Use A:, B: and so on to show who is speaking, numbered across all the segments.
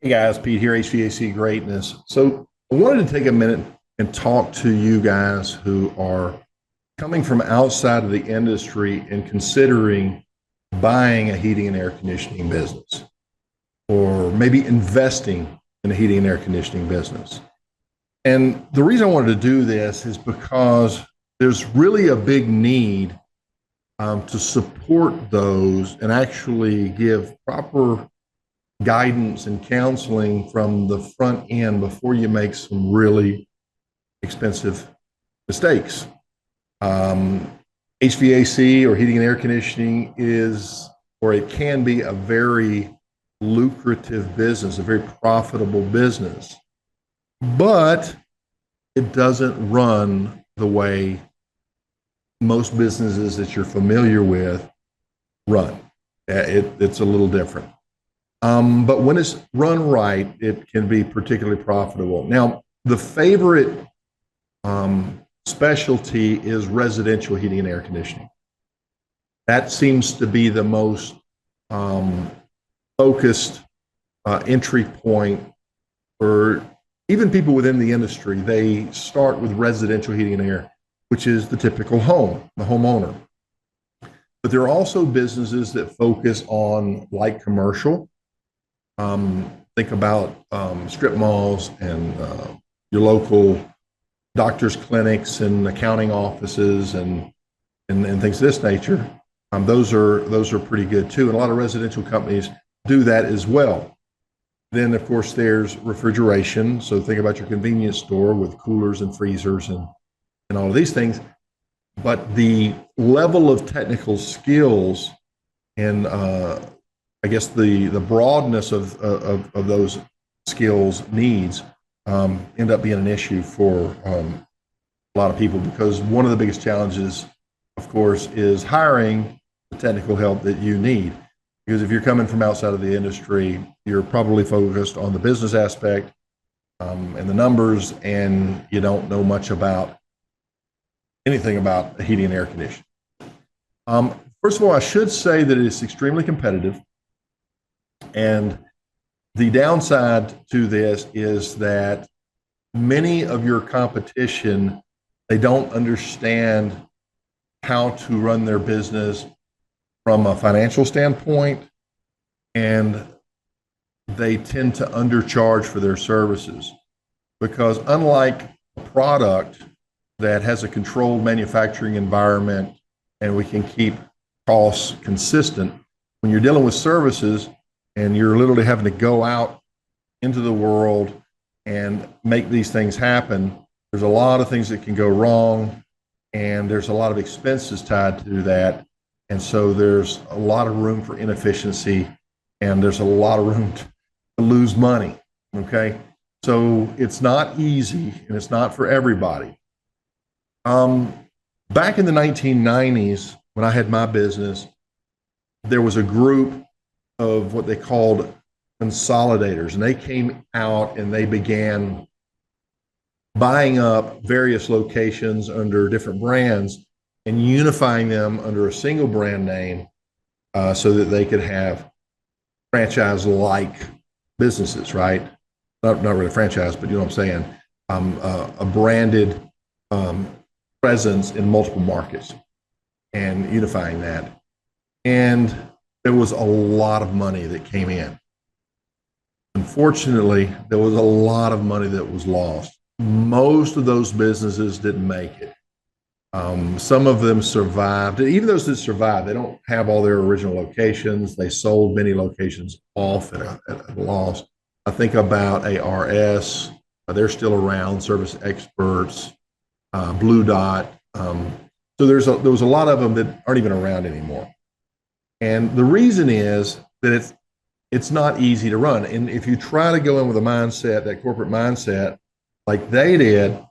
A: Hey guys, Pete here, HVAC Greatness. So I wanted to take a minute and talk to you guys who are coming from outside of the industry and considering buying a heating and air conditioning business, or maybe investing in a heating and air conditioning business. And the reason I wanted to do this is because there's really a big need to support those and actually give proper guidance and counseling from the front end before you make some really expensive mistakes. HVAC or heating and air conditioning is, or it can be, a very lucrative business, a very profitable business, but it doesn't run the way most businesses that you're familiar with run. It's a little different. But when it's run right, it can be particularly profitable. Now, the favorite specialty is residential heating and air conditioning. That seems to be the most focused entry point for even people within the industry. They start with residential heating and air, which is the typical home, the homeowner. But there are also businesses that focus on light commercial. Think about strip malls and your local doctors' clinics and accounting offices and things of this nature. Those are pretty good too, and a lot of residential companies do that as well. Then, of course, there's refrigeration. So think about your convenience store with coolers and freezers and all of these things. But the level of technical skills and I guess the broadness of those skills needs end up being an issue for a lot of people, because one of the biggest challenges, of course, is hiring the technical help that you need. Because if you're coming from outside of the industry, you're probably focused on the business aspect and the numbers, and you don't know much about anything about heating and air conditioning. First of all, I should say that it's extremely competitive. And the downside to this is that many of your competition, they don't understand how to run their business from a financial standpoint, and they tend to undercharge for their services. Because unlike a product that has a controlled manufacturing environment and we can keep costs consistent, when you're dealing with services and you're literally having to go out into the world and make these things happen, there's a lot of things that can go wrong, and there's a lot of expenses tied to that. And so there's a lot of room for inefficiency, and there's a lot of room to lose money, okay? So it's not easy, and it's not for everybody. Back in the 1990s, when I had my business, there was a group of what they called consolidators, and they came out and they began buying up various locations under different brands and unifying them under a single brand name so that they could have franchise-like businesses, right? Not really franchise, but you know what I'm saying? A branded presence in multiple markets and unifying that. And there was a lot of money that came in. Unfortunately, there was a lot of money that was lost. Most of those businesses didn't make it. Some of them survived. Even those that survived, they don't have all their original locations. They sold many locations off at a loss. I think about ARS. They're still around. Service Experts, Blue Dot. So there was a lot of them that aren't even around anymore. And the reason is that it's not easy to run. And if you try to go in with a mindset, that corporate mindset, like they did,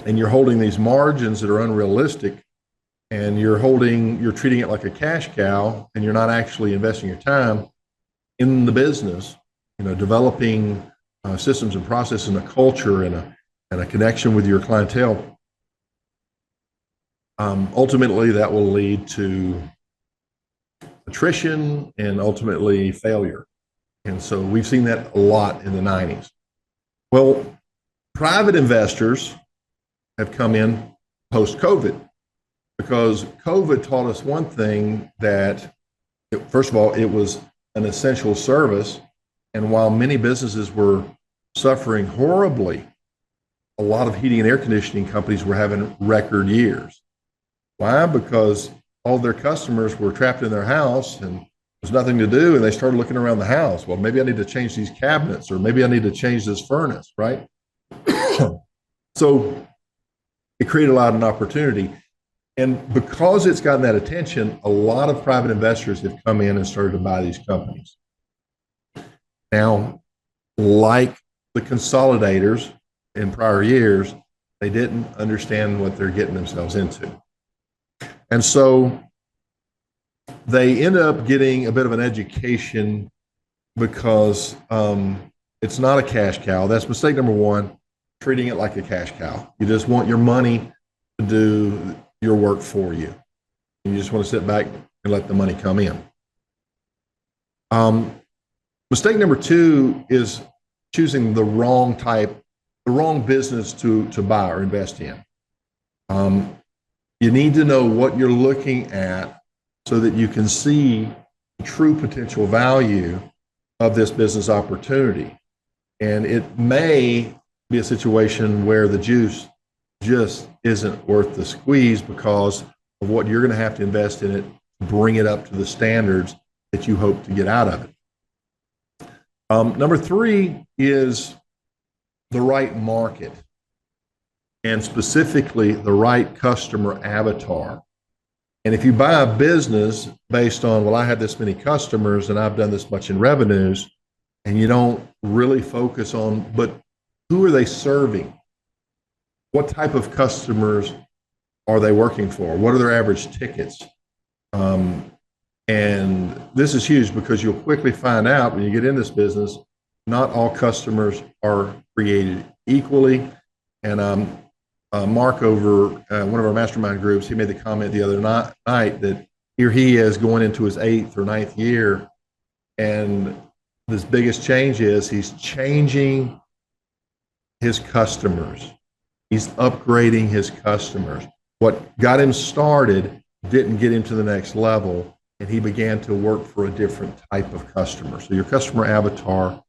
A: and you're holding these margins that are unrealistic, and you're treating it like a cash cow, and you're not actually investing your time in the business, developing systems and processes and a culture and a connection with your clientele. Ultimately, that will lead to attrition and ultimately failure. And so we've seen that a lot in the 90s. Well, private investors have come in post-COVID because COVID taught us one thing, that first of all, it was an essential service. And while many businesses were suffering horribly, a lot of heating and air conditioning companies were having record years. Why? Because all their customers were trapped in their house and there's nothing to do. And they started looking around the house. Well, maybe I need to change these cabinets, or maybe I need to change this furnace, right? So it created a lot of opportunity. And because it's gotten that attention, a lot of private investors have come in and started to buy these companies. Now, like the consolidators in prior years, they didn't understand what they're getting themselves into. And so they end up getting a bit of an education because it's not a cash cow. That's mistake number one, treating it like a cash cow. You just want your money to do your work for you. And you just want to sit back and let the money come in. Mistake number two is choosing the wrong business to buy or invest in. You need to know what you're looking at so that you can see the true potential value of this business opportunity. And it may be a situation where the juice just isn't worth the squeeze because of what you're going to have to invest in it to bring it up to the standards that you hope to get out of it. Number three is the right market, and specifically the right customer avatar. And if you buy a business based on, well, I have this many customers and I've done this much in revenues, and you don't really focus on, but who are they serving? What type of customers are they working for? What are their average tickets? And this is huge because you'll quickly find out when you get in this business, not all customers are created equally. And Mark over one of our mastermind groups, he made the comment the other night that here he is going into his 8th or 9th year. And his biggest change is he's changing his customers. He's upgrading his customers. What got him started didn't get him to the next level, and he began to work for a different type of customer. So your customer avatar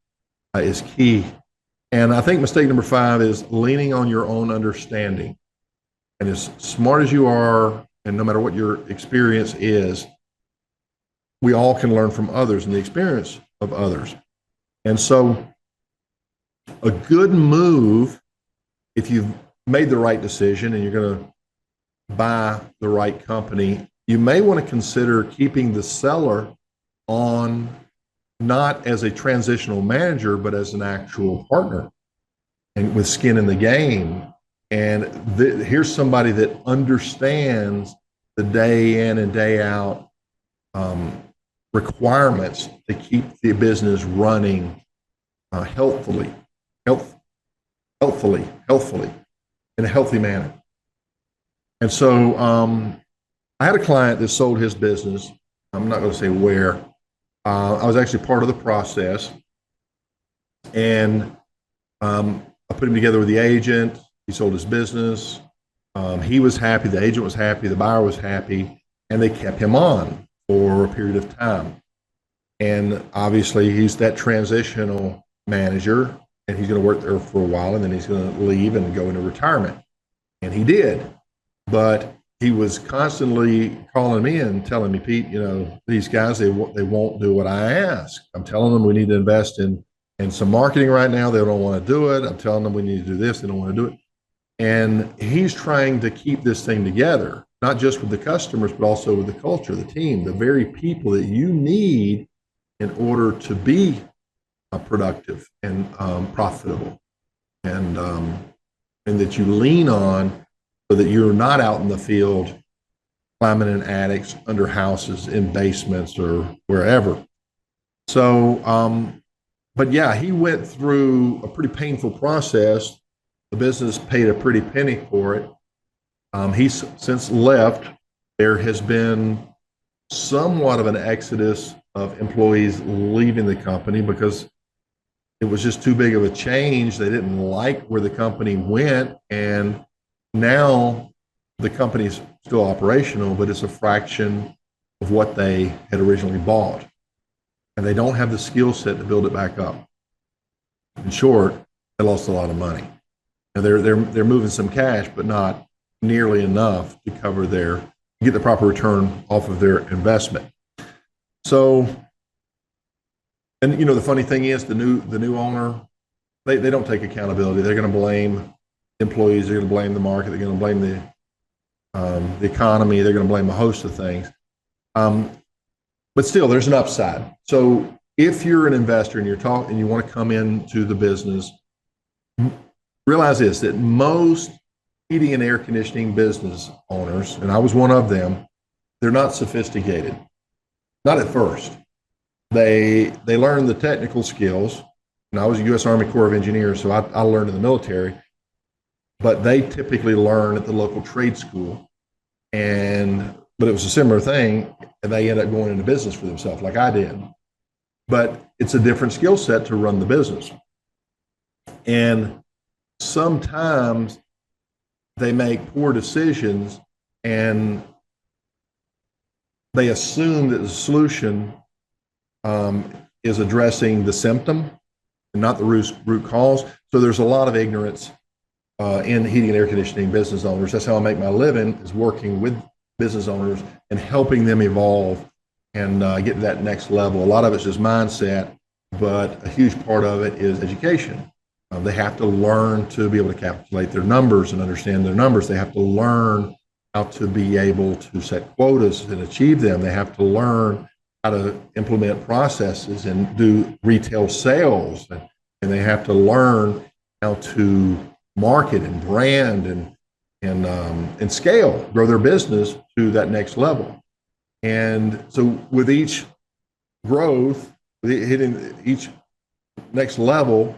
A: is key. And I think mistake number 5 is leaning on your own understanding. And as smart as you are, and no matter what your experience is, we all can learn from others and the experience of others. And so a good move, if you've made the right decision and you're going to buy the right company, you may want to consider keeping the seller on, not as a transitional manager, but as an actual partner and with skin in the game. And here's somebody that understands the day in and day out requirements to keep the business running healthfully, in a healthy manner. And so I had a client that sold his business. I'm not going to say where. I was actually part of the process. And I put him together with the agent. He sold his business. He was happy. The agent was happy. The buyer was happy. And they kept him on for a period of time. And obviously, he's that transitional manager. And he's going to work there for a while. And then he's going to leave and go into retirement. And he did. But he was constantly calling me and telling me, Pete, you know, these guys, they won't do what I ask. I'm telling them we need to invest in some marketing right now. They don't want to do it. I'm telling them we need to do this. They don't want to do it. And he's trying to keep this thing together, not just with the customers, but also with the culture, the team, the very people that you need in order to be productive and profitable, and that you lean on, so that you're not out in the field climbing in attics, under houses, in basements, or wherever. So, but yeah, he went through a pretty painful process. The business paid a pretty penny for it. He's since left. There has been somewhat of an exodus of employees leaving the company because it was just too big of a change. They didn't like where the company went. And now the company's still operational, but it's a fraction of what they had originally bought. And they don't have the skill set to build it back up. In short, they lost a lot of money. Now they're moving some cash, but not nearly enough to cover get the proper return off of their investment. So, and the funny thing is, the new owner, they don't take accountability. They're going to blame employees. They're going to blame the market. They're going to blame the economy. They're going to blame a host of things. But still, there's an upside. So if you're an investor and and you want to come into the business, realize this, that most heating and air conditioning business owners, and I was one of them, they're not sophisticated. Not at first. They learn the technical skills, and I was a U.S. Army Corps of Engineers, so I learned in the military, but they typically learn at the local trade school. But it was a similar thing, and they end up going into business for themselves like I did. But it's a different skill set to run the business. And sometimes they make poor decisions and they assume that the solution is addressing the symptom and not the root cause. So there's a lot of ignorance in heating and air conditioning business owners. That's how I make my living, is working with business owners and helping them evolve and get to that next level. A lot of it's just mindset, but a huge part of it is education. They have to learn to be able to calculate their numbers and understand their numbers. They have to learn how to be able to set quotas and achieve them. They have to learn how to implement processes and do retail sales. And they have to learn how to market and brand and scale, grow their business to that next level. And so with each growth, hitting each next level,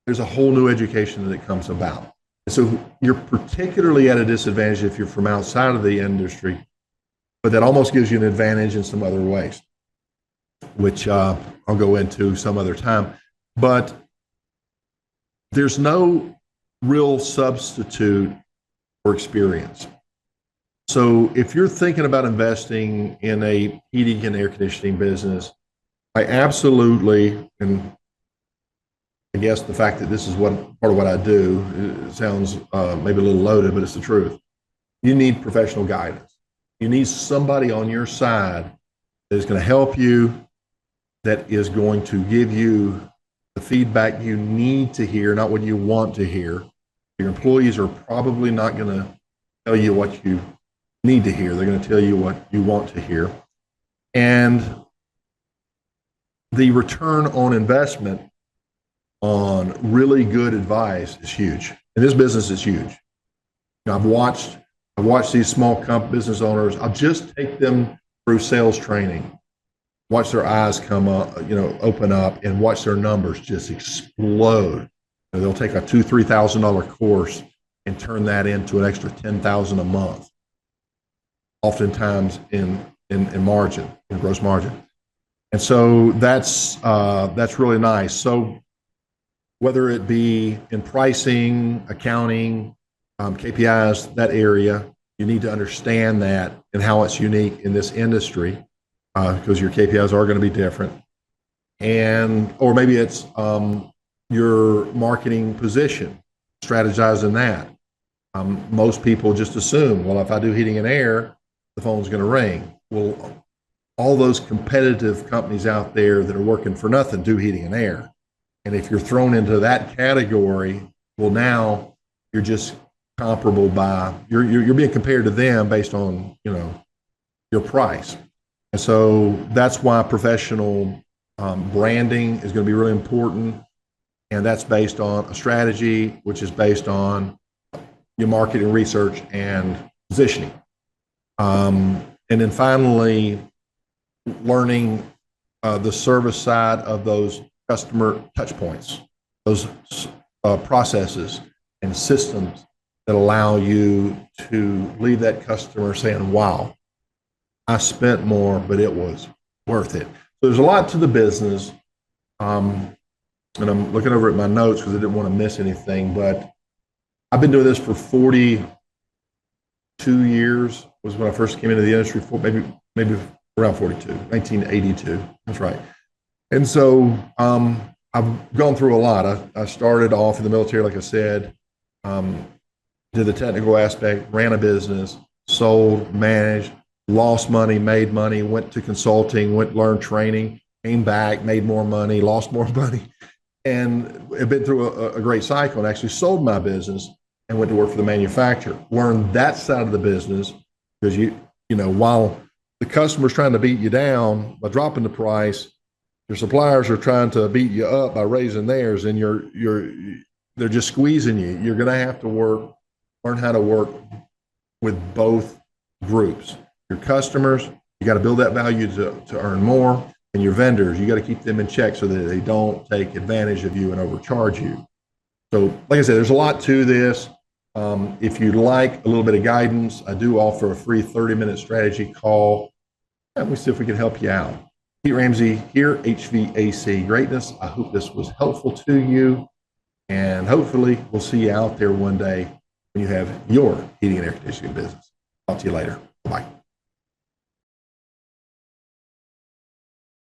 A: there's a whole new education that comes about. So you're particularly at a disadvantage if you're from outside of the industry, but that almost gives you an advantage in some other ways, which I'll go into some other time. But there's no real substitute for experience. So if you're thinking about investing in a heating and air conditioning business, I absolutely, and I guess the fact that this is part of what I do, it sounds maybe a little loaded, but it's the truth. You need professional guidance. You need somebody on your side that is going to help you, that is going to give you the feedback you need to hear, not what you want to hear. Your employees are probably not going to tell you what you need to hear. They're going to tell you what you want to hear. And the return on investment on really good advice is huge. And this business is huge. I've watched these small business owners. I'll just take them through sales training, watch their eyes come up, open up, and watch their numbers just explode. They'll take a $2,000-3,000 course and turn that into an extra $10,000 a month, oftentimes in margin, in gross margin. And so that's really nice. So whether it be in pricing, accounting, KPIs, that area, you need to understand that and how it's unique in this industry, because your KPIs are going to be different. Or maybe it's your marketing position, strategizing that. Most people just assume, well, if I do heating and air, the phone's going to ring. Well, all those competitive companies out there that are working for nothing do heating and air. And if you're thrown into that category, well, now you're just comparable you're being compared to them based on, your price. And so that's why professional branding is going to be really important. And that's based on a strategy, which is based on your marketing research and positioning. And then finally, learning the service side of those customer touch points, those processes and systems that allow you to leave that customer saying, wow, I spent more, but it was worth it. So there's a lot to the business. And I'm looking over at my notes because I didn't want to miss anything, but I've been doing this for 42 years was when I first came into the industry, for maybe around 42, 1982. That's right. And so I've gone through a lot. I started off in the military, like I said, did the technical aspect, ran a business, sold, managed, lost money, made money, went to consulting, learned training, came back, made more money, lost more money, and I've been through a great cycle and actually sold my business and went to work for the manufacturer. Learned that side of the business because while the customer's trying to beat you down by dropping the price, your suppliers are trying to beat you up by raising theirs, and they're just squeezing you. You're going to have to learn how to work with both groups. Your customers, you got to build that value to earn more, and your vendors, you got to keep them in check so that they don't take advantage of you and overcharge you. So, like I said, there's a lot to this. If you'd like a little bit of guidance, I do offer a free 30-minute strategy call. Let me see if we can help you out. Pete Ramsey here, HVAC Greatness. I hope this was helpful to you, and hopefully we'll see you out there one day when you have your heating and air conditioning business. Talk to you later. Bye.